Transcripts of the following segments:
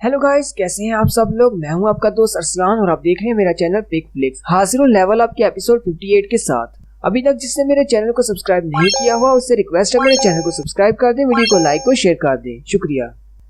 Hello guys, कैसे हैं आप सब लोग। मैं हूं आपका दोस्त अरसलान और आप देख रहे हैं मेरा चैनल पिक फ्लिक्स। हाजिर हूं लेवल अप के एपिसोड 58 के साथ। अभी तक जिसने मेरे चैनल को सब्सक्राइब नहीं किया हुआ उससे रिक्वेस्ट है मेरे चैनल को सब्सक्राइब कर दें, वीडियो को लाइक और शेयर कर दें, शुक्रिया।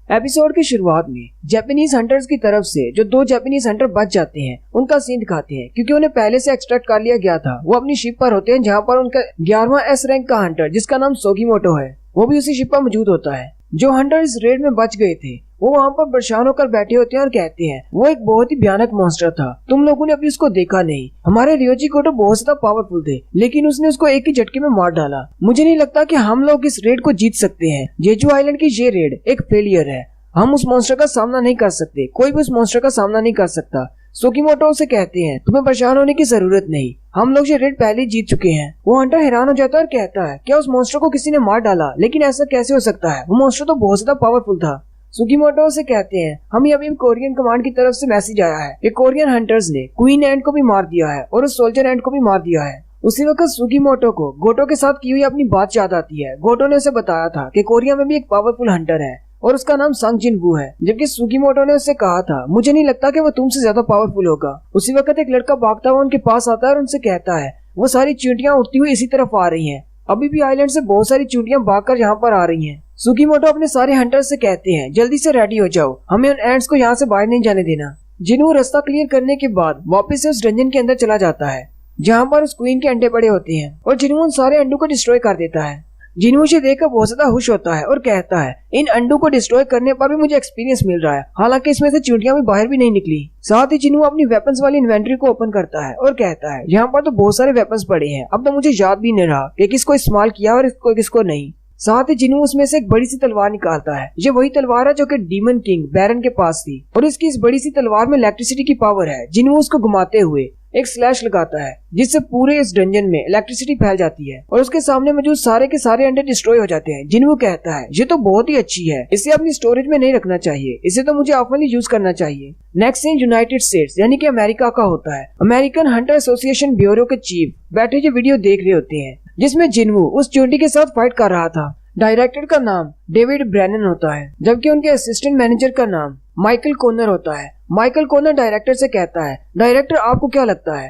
एपिसोड की शुरुआत में जापानीज हंटर्स की तरफ से जो 2 जापानीज हंटर बच जाते हैं उनका सीन दिखाते हैं, क्योंकि उन्हें पहले से एक्सट्रैक्ट कर लिया गया था। वो अपनी शिप पर होते हैं जहाँ पर उनका 11वां एस रैंक का हंटर जिसका नाम सोगीमोटो है वो भी उसी शिप पर मौजूद होता है। जो हंटर इस रेड में बच गए थे वो वहाँ पर परेशान होकर बैठे होते हैं और कहते हैं वो एक बहुत ही भयानक मॉन्स्टर था, तुम लोगों ने अभी उसको देखा नहीं। हमारे रियोजी कोटो बहुत ज्यादा पावरफुल थे लेकिन उसने उसको एक ही झटके में मार डाला। मुझे नहीं लगता कि हम लोग इस रेड को जीत सकते हैं। जेजू आइलैंड की ये रेड एक फेलियर है, हम उस मॉन्स्टर का सामना नहीं कर सकते, कोई भी उस मॉन्स्टर का सामना नहीं कर सकता। सोगीमोटो से कहते हैं तुम्हें परेशान होने की जरूरत नहीं, हम लोग ये रेड पहले जीत चुके हैं। वो हंटर हैरान हो जाता है और कहता है क्या उस मॉन्स्टर को किसी ने मार डाला, लेकिन ऐसा कैसे हो सकता है, वो मॉन्स्टर तो बहुत ज्यादा पावरफुल था। सोगीमोटो से कहते हैं हमें अभी कोरियन कमांड की तरफ से मैसेज आया है कि कोरियन हंटर्स ने क्वीन एंट को भी मार दिया है और उस सोल्जर एंट को भी मार दिया है। उसी वक्त सोगीमोटो को गोटो के साथ की हुई अपनी बात याद आती है। गोटो ने उसे बताया था कि कोरिया में भी एक पावरफुल हंटर है और उसका नाम संग जिन वू है, जबकि सोगीमोटो ने उससे कहा था मुझे नहीं लगता कि वो तुमसे ज्यादा पावरफुल होगा। उसी वक्त एक लड़का भागता हुआ उनके पास आता है और उनसे कहता है वो सारी चींटियां उड़ती हुई इसी तरफ आ रही हैं। अभी भी आइलैंड से बहुत सारी चींटियां भागकर यहाँ पर आ रही हैं। सोगीमोटो अपने सारे हंटर्स से कहते हैं जल्दी से रेडी हो जाओ, हमें उन एंट्स को यहाँ से बाहर नहीं जाने देना। जिनवू रास्ता क्लियर करने के बाद वापस से उस डंजन के अंदर चला जाता है जहाँ पर उस क्वीन के अंडे पड़े होते हैं और जिनवू उन सारे अंडों को डिस्ट्रॉय कर देता है। जिनवू से देखकर बहुत ज्यादा खुश होता है और कहता है इन अंडों को डिस्ट्रॉय करने पर भी मुझे एक्सपीरियंस मिल रहा है, हालांकि इसमें से चींटियां भी बाहर भी नहीं निकली। साथ ही जिनवू अपनी वेपन्स वाली इन्वेंटरी को ओपन करता है और कहता है यहाँ पर तो बहुत सारे वेपन्स पड़े हैं, अब तो मुझे याद भी नहीं रहा कि किसको इस्तेमाल किया और किसको नहीं। साथ ही जिनवू उसमें से एक बड़ी सी तलवार निकालता है। ये वही तलवार है जो कि डीमन किंग बैरन के पास थी और इसकी इस बड़ी सी तलवार में इलेक्ट्रिसिटी की पावर है। जिनवू उसको घुमाते हुए एक स्लैश लगाता है जिससे पूरे इस डंजन में इलेक्ट्रिसिटी फैल जाती है और उसके सामने मौजूद सारे के सारे अंडे डिस्ट्रॉय हो जाते हैं। जिनवू कहता है ये तो बहुत ही अच्छी है, इसे अपनी स्टोरेज में नहीं रखना चाहिए, इसे तो मुझे ऑफनली यूज करना चाहिए। नेक्स्ट सीन यूनाइटेड स्टेट्स यानी कि अमेरिका का होता है। अमेरिकन हंटर एसोसिएशन ब्यूरो के चीफ बैठे जो वीडियो देख रहे होते हैं जिसमें जिनवू उस चींटी के साथ फाइट कर रहा था। डायरेक्टर का नाम डेविड ब्रैनन होता है जबकि उनके असिस्टेंट मैनेजर का नाम माइकल कॉर्नर होता है। माइकल कॉर्नर डायरेक्टर से कहता है डायरेक्टर आपको क्या लगता है।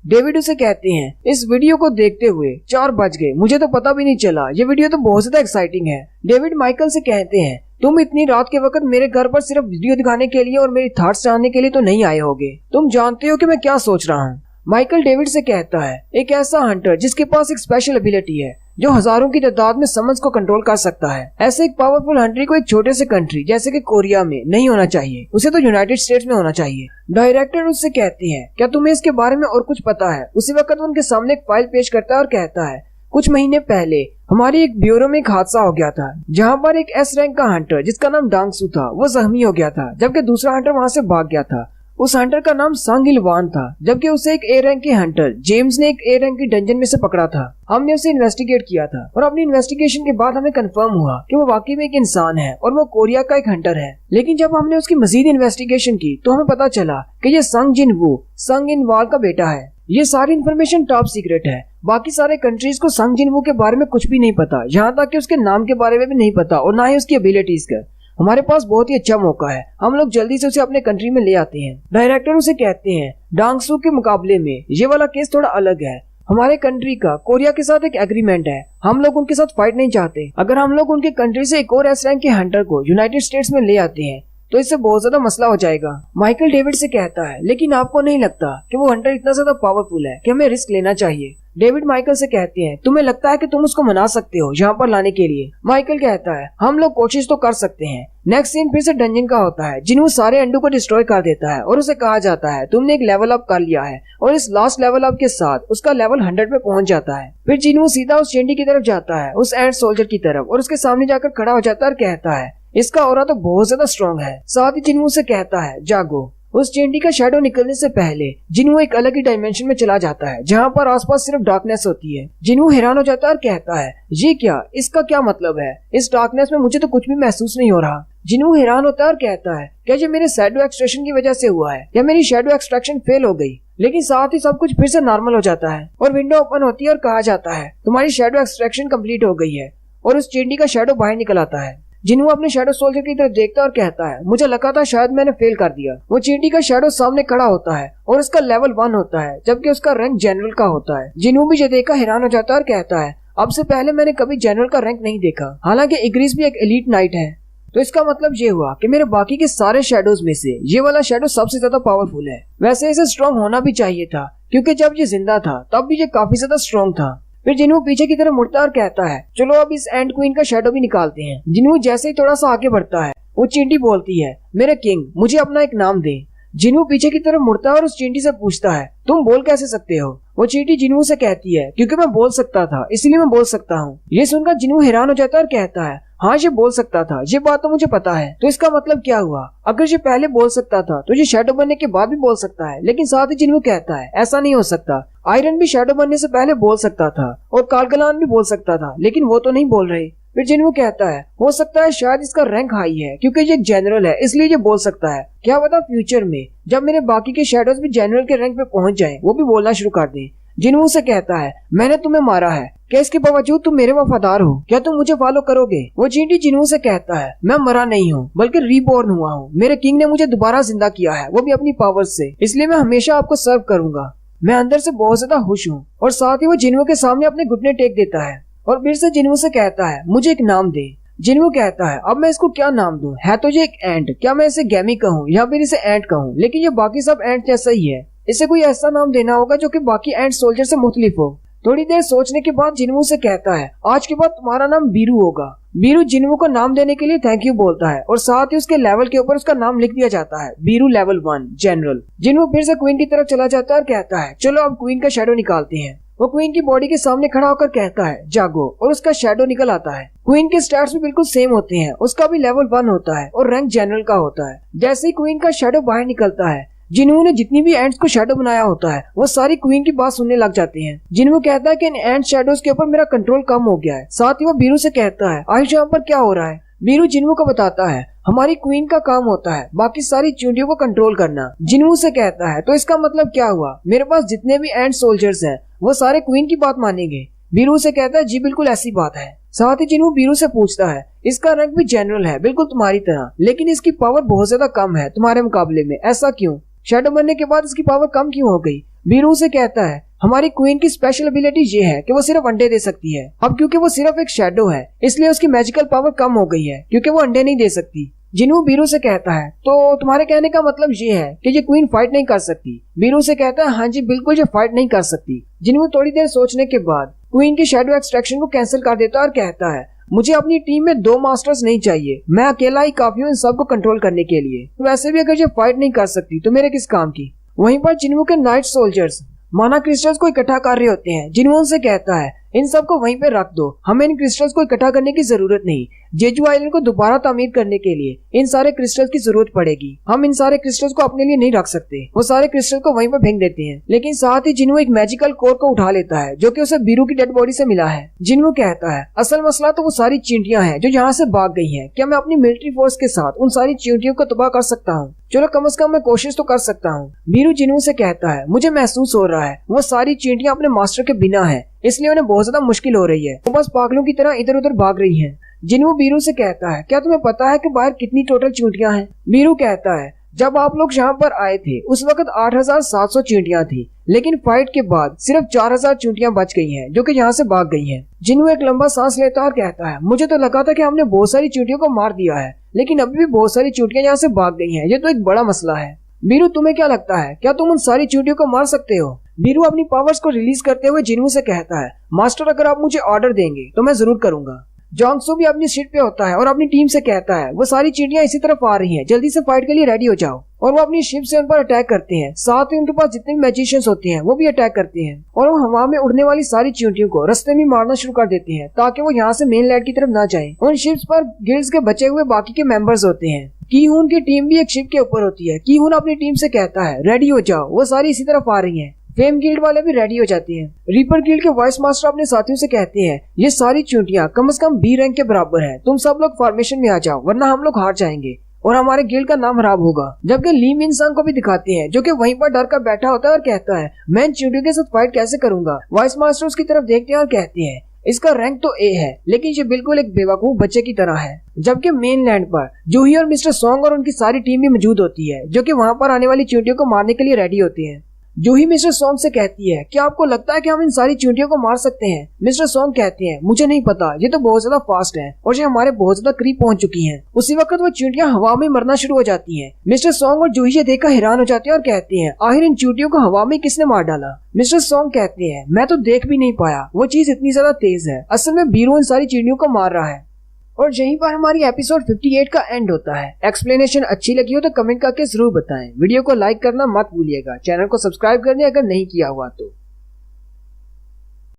डेविड उसे कहते हैं इस वीडियो को देखते हुए 4 बज गए, मुझे तो पता भी नहीं चला, ये वीडियो तो बहुत ज्यादा एक्साइटिंग है। डेविड माइकल से कहते हैं तुम इतनी रात के वक्त मेरे घर पर सिर्फ वीडियो दिखाने के लिए और मेरी थॉट्स जानने के लिए तो नहीं आए होगे, तुम जानते हो कि मैं क्या सोच रहा हूँ। माइकल डेविड से कहता है एक ऐसा हंटर जिसके पास एक स्पेशल एबिलिटी है जो हजारों की तादाद में समझ को कंट्रोल कर सकता है। ऐसे एक पावरफुल हंटर को एक छोटे से कंट्री जैसे कि कोरिया में नहीं होना चाहिए, उसे तो यूनाइटेड स्टेट्स में होना चाहिए। डायरेक्टर उससे कहती है क्या तुम्हें इसके बारे में और कुछ पता है। उसी वक्त वो उनके सामने एक फाइल पेश करता है और कहता है कुछ महीने पहले हमारी एक ब्यूरो में एक हादसा हो गया था जहाँ पर एक एस रैंक का हंटर जिसका नाम डांगसू था वो जख्मी हो गया था, जबकि दूसरा हंटर वहाँ से भाग गया था। उस हंटर का नाम सांग इल वान था, जबकि उसे एक ए रैंक के हंटर जेम्स ने एक ए रैंक की डंजन में से पकड़ा था। हमने उसे इन्वेस्टिगेट किया था और अपनी इन्वेस्टिगेशन के बाद हमें कंफर्म हुआ कि वो वाकई में एक इंसान है और वो कोरिया का एक हंटर है। लेकिन जब हमने उसकी मजीद इन्वेस्टिगेशन की तो हमें पता चला कि ये संग जिन वू संग इन वाल का बेटा है। ये सारी इन्फॉर्मेशन टॉप सीक्रेट है, बाकी सारे कंट्रीज को संग जिन वू के बारे में कुछ भी नहीं पता, यहाँ तक कि उसके नाम के बारे में भी नहीं पता और ना ही उसकी एबिलिटीज का। हमारे पास बहुत ही अच्छा मौका है, हम लोग जल्दी से उसे अपने कंट्री में ले आते हैं। डायरेक्टर उसे कहते हैं डांगसू के मुकाबले में ये वाला केस थोड़ा अलग है, हमारे कंट्री का कोरिया के साथ एक एग्रीमेंट है, हम लोग उनके साथ फाइट नहीं चाहते। अगर हम लोग उनके कंट्री से एक और एस रैंक के हंटर को यूनाइटेड स्टेट्स में ले आते हैं तो इससे बहुत ज्यादा मसला हो जाएगा। माइकल डेविड से कहता है लेकिन आपको नहीं लगता कि वो हंटर इतना ज्यादा पावरफुल है कि हमें रिस्क लेना चाहिए। डेविड माइकल से कहते हैं तुम्हें लगता है कि तुम उसको मना सकते हो यहाँ पर लाने के लिए। माइकल कहता है हम लोग कोशिश तो कर सकते हैं। नेक्स्ट सीन फिर से डंजन का होता है। जिनवू सारे अंडों को डिस्ट्रॉय कर देता है और उसे कहा जाता है तुमने एक लेवल अप कर लिया है और इस लास्ट लेवल अप के साथ उसका लेवल 100 पे पहुंच जाता है। फिर जिनवू सीधा उस चेंडी की तरफ जाता है, उस एंड सोल्जर की तरफ, और उसके सामने जाकर खड़ा हो जाता है और कहता है इसका ऑरा तो बहुत ज्यादा स्ट्रॉन्ग है। साथ ही जिनवू से कहता है जागो। उस चेंडी का शैडो निकलने से पहले जिनवू एक अलग ही डायमेंशन में चला जाता है जहाँ पर आसपास सिर्फ डार्कनेस होती है। जिनवू हैरान हो जाता है और कहता है ये क्या, इसका क्या मतलब है, इस डार्कनेस में मुझे तो कुछ भी महसूस नहीं हो रहा। जिनवू हैरान होता है और कहता है क्या ये मेरे शैडो एक्सट्रैक्शन की वजह से हुआ है या मेरी शैडो एक्सट्रैक्शन फेल हो गई। लेकिन साथ ही सब कुछ फिर से नॉर्मल हो जाता है और विंडो ओपन होती है और कहा जाता है तुम्हारी शैडो एक्सट्रैक्शन कंप्लीट हो गई है और उस चेंडी का शैडो बाहर निकल आता है। जिन्हू अपने शैडो सोल्जर की तरफ देखता है और कहता है मुझे लगा था शायद मैंने फेल कर दिया। वो चींटी का शैडो सामने खड़ा होता है और उसका लेवल 1 होता है जबकि उसका रैंक जनरल का होता है। जिन्हू भी ये देखकर हैरान हो जाता है और कहता है अब से पहले मैंने कभी जनरल का रैंक नहीं देखा। हालांकि इग्रिस भी एक एलीट नाइट है, तो इसका मतलब ये हुआ कि मेरे बाकी के सारे शैडोज में से ये वाला शैडो सबसे ज्यादा पावरफुल है। वैसे इसे स्ट्रॉन्ग होना भी चाहिए था क्योंकि जब ये जिंदा था तब भी ये काफी ज्यादा स्ट्रॉन्ग था। फिर जिन्हू पीछे की तरफ मुड़ता और कहता है चलो अब इस एंड क्वीन का शैडो भी निकालते हैं। जिन्हू जैसे ही थोड़ा सा आगे बढ़ता है वो चींटी बोलती है मेरे किंग मुझे अपना एक नाम दे। जिन्हू पीछे की तरफ मुड़ता है और उस चींटी से पूछता है तुम बोल कैसे सकते हो। वो चींटी जिन्हू से कहती है क्योंकि मैं बोल सकता था इसलिए मैं बोल सकता हूँ। ये सुनकर जिन्हू हैरान हो जाता है और कहता है हाँ ये बोल सकता था, ये बात तो मुझे पता है। तो इसका मतलब क्या हुआ, अगर ये पहले बोल सकता था तो ये शैडो बनने के बाद भी बोल सकता है। लेकिन साथ ही जिन्हू कहता है ऐसा नहीं हो सकता, आयरन भी शैडो बनने से पहले बोल सकता था और कालगलान भी बोल सकता था लेकिन वो तो नहीं बोल रहे। फिर जिन्हू कहता है हो सकता है शायद इसका रैंक हाई है क्योंकि ये जनरल है इसलिए ये बोल सकता है। क्या पता फ्यूचर में जब मेरे बाकी के शैडोज भी जनरल के रैंक पे पहुंच जाएं वो भी बोलना शुरू कर दें। जिन्हू से कहता है मैंने तुम्हें मारा है, क्या इसके बावजूद तुम मेरे वफादार हो, क्या तुम मुझे फॉलो करोगे। वो चींटी जिन्हू से कहता है मैं मरा नहीं हूँ बल्कि रीबॉर्न हुआ हूँ। मेरे किंग ने मुझे दोबारा जिंदा किया है वो भी अपनी पावर से, इसलिए मैं हमेशा आपको सर्व करूंगा। मैं अंदर से बहुत ज्यादा खुश हूँ। और साथ ही वो जिन्हू के सामने अपने घुटने टेक देता है और फिर से जिन्हू से कहता है मुझे एक नाम दे। जिन्हू कहता है अब मैं इसको क्या नाम दूं, है तो ये एक एंट, क्या मैं इसे गैमी कहूँ या फिर इसे एंट कहूँ, लेकिन ये बाकी सब एंट जैसा ही है। इसे कोई ऐसा नाम देना होगा जो कि बाकी एंट सोल्जर से मुख्तलिफ हो। थोड़ी देर सोचने के बाद जिन्हू से कहता है आज के बाद तुम्हारा नाम बीरू होगा। बीरू जिन्हू को नाम देने के लिए थैंक यू बोलता है और साथ ही उसके लेवल के ऊपर उसका नाम लिख दिया जाता है बीरू लेवल 1 जनरल। जिन्हू फिर से क्वीन की तरफ चला जाता है और कहता है चलो अब क्वीन का शैडो निकालते हैं। वो क्वीन की बॉडी के सामने खड़ा होकर कहता है जागो और उसका शैडो निकल आता है। क्वीन के स्टैट्स भी बिल्कुल सेम होते हैं, उसका भी लेवल 1 होता है और रैंक जनरल का होता है। जैसे ही क्वीन का शैडो बाहर निकलता है जिन्हू ने जितनी भी एंट्स को शैडो बनाया होता है वो सारी क्वीन की बात सुनने लग जाते हैं। जिन्हू कहता है कि इन एंट शैडोज के ऊपर मेरा कंट्रोल कम हो गया है। साथ ही वो बीरू से कहता है आयुष यहाँ पर क्या हो रहा है। बीरू जिन्हू को बताता है हमारी क्वीन का काम होता है बाकी सारी चींटियों को कंट्रोल करना। जिन्हू से कहता है तो इसका मतलब क्या हुआ, मेरे पास जितने भी एंट सोल्जर्स हैं वो सारे क्वीन की बात मानेंगे। बीरू से कहता है जी बिल्कुल ऐसी बात है। साथ ही जिन्हू बीरू से पूछता है इसका रैंक भी जनरल है बिल्कुल तुम्हारी तरह, लेकिन इसकी पावर बहुत ज्यादा कम है तुम्हारे मुकाबले में, ऐसा क्यों, शैडो बनने के बाद इसकी पावर कम क्यों हो गई। बीरू से कहता है हमारी क्वीन की स्पेशल एबिलिटी ये है कि वो सिर्फ अंडे दे सकती है। अब क्योंकि वो सिर्फ एक शैडो है इसलिए उसकी मैजिकल पावर कम हो गई है क्योंकि वो अंडे नहीं दे सकती। जिन्हू बीरू से कहता है तो तुम्हारे कहने का मतलब ये है कि ये क्वीन फाइट नहीं कर सकती। बीरू से कहता है हाँ जी बिल्कुल ये फाइट नहीं कर सकती। जिन्हू थोड़ी देर सोचने के बाद क्वीन की शैडो एक्सट्रैक्शन को कैंसिल कर देता है और कहता है मुझे अपनी टीम में 2 मास्टर्स नहीं चाहिए, मैं अकेला ही काफी हूँ इन सबको कंट्रोल करने के लिए। वैसे भी अगर ये फाइट नहीं कर सकती तो मेरे किस काम की। वहीं पर जिन्हू के नाइट सोल्जर्स माना क्रिस्टल्स को इकट्ठा कर रहे होते हैं। जिन्हू उनसे कहता है इन सबको वहीं पे रख दो, हमें इन क्रिस्टल्स को इकट्ठा करने की जरूरत नहीं। जेजू आइलैंड को दोबारा तामीर करने के लिए इन सारे क्रिस्टल्स की जरूरत पड़ेगी, हम इन सारे क्रिस्टल्स को अपने लिए नहीं रख सकते। वो सारे क्रिस्टल को वहीं पर फेंक देते हैं, लेकिन साथ ही जिन्हू एक मैजिकल कोर को उठा लेता है जो कि उसे बीरू की डेड बॉडी से मिला है। जिन्हू कहता है असल मसला तो वो सारी चींटियां हैं जो यहाँ से भाग गई हैं, क्या मैं अपनी मिलिट्री फोर्स के साथ उन सारी चींटियों को तबाह कर सकता हूँ, चलो कम से कम मैं कोशिश तो कर सकता हूँ। बीरू जिन्हू से कहता है मुझे महसूस हो रहा है वो सारी चींटियां अपने मास्टर के बिना है इसलिए उन्हें बहुत ज्यादा मुश्किल हो रही है, वो बस पागलों की तरह इधर उधर भाग रही हैं। जिन्हू बीरू से कहता है क्या तुम्हें पता है कि बाहर कितनी टोटल चींटियां हैं। बीरू कहता है जब आप लोग यहाँ पर आए थे उस वक्त 8700 चींटियां थी, लेकिन फाइट के बाद सिर्फ 4000 चींटियां बच गई हैं जो कि यहाँ से भाग गई हैं। जिन्हू एक लंबा सांस लेता और कहता है मुझे तो लगा था कि हमने बहुत सारी चींटियों को मार दिया है, लेकिन अभी भी बहुत सारी चींटियां यहाँ से भाग गई हैं, ये तो एक बड़ा मसला है। बीरू तुम्हें क्या लगता है क्या तुम उन सारी चींटियों को मार सकते हो। बीरू अपनी पावर्स को रिलीज करते हुए जिन्हू से कहता है मास्टर अगर आप मुझे ऑर्डर देंगे तो मैं जरूर करूंगा। जोंगसू भी अपनी शिप पे होता है और अपनी टीम से कहता है वो सारी चींटियां इसी तरफ आ रही हैं, जल्दी से फाइट के लिए रेडी हो जाओ। और वो अपनी शिप से उन पर अटैक करते हैं, साथ ही उनके पास जितने भी मैजिशियंस होते हैं वो भी अटैक करते हैं और वो हवा में उड़ने वाली सारी चींटियों को रास्ते में मारना शुरू कर देते हैं ताकि वो यहाँ से मेन लैंड की तरफ ना जाए। उन शिप्स पर गिल्ड्स के बचे हुए बाकी के मेंबर्स होते हैं। कीहून की टीम भी एक शिप के ऊपर होती है। कीहून अपनी टीम से कहता है रेडी हो जाओ, वो सारी इसी तरफ आ रही है। फेम गिल्ड वाले भी रेडी हो जाते हैं। रीपर गिल्ड के वाइस मास्टर अपने साथियों से कहते हैं ये सारी चींटियां कम से कम बी रैंक के बराबर है, तुम सब लोग फॉर्मेशन में आ जाओ वरना हम लोग हार जाएंगे और हमारे गिल्ड का नाम खराब होगा। जबकि ली मिन संग को भी दिखाते हैं जो कि वहीं पर डर कर बैठा होता है और कहता है मैं इन चींटियों के साथ फाइट कैसे करूंगा। वाइस मास्टर उसकी तरफ देखते हैं और कहते हैं इसका रैंक तो ए है, लेकिन ये बिल्कुल एक बेवकूफ बच्चे की तरह है। जबकि मेन लैंड पर जूही और मिस्टर सॉन्ग और उनकी सारी टीम भी मौजूद होती है, जो कि वहाँ पर आने वाली चींटियों को मारने के लिए रेडी होती हैं। जूही मिस्टर सॉन्ग से कहती है, क्या आपको लगता है कि हम इन सारी चींटियों को मार सकते हैं? मिस्टर सॉन्ग कहते हैं, मुझे नहीं पता, ये तो बहुत ज्यादा फास्ट है और ये हमारे बहुत ज्यादा करीब पहुंच चुकी हैं। उसी वक्त वो चींटियां हवा में मरना शुरू हो जाती हैं। मिस्टर सॉन्ग और जूही ये देखकर हैरान हो जाते हैं और कहते हैं, आखिर इन चींटियों को हवा में किसने मार डाला? मिस्टर सॉन्ग कहते हैं, मैं तो देख भी नहीं पाया, वो चीज इतनी ज्यादा तेज है। असल में बीरू इन सारी चींटियों को मार रहा है। और यहीं पर हमारी एपिसोड 58 का एंड होता है। एक्सप्लेनेशन अच्छी लगी हो तो कमेंट करके जरूर बताएं। वीडियो को लाइक करना मत भूलिएगा। चैनल को सब्सक्राइब करने अगर नहीं किया हुआ तो।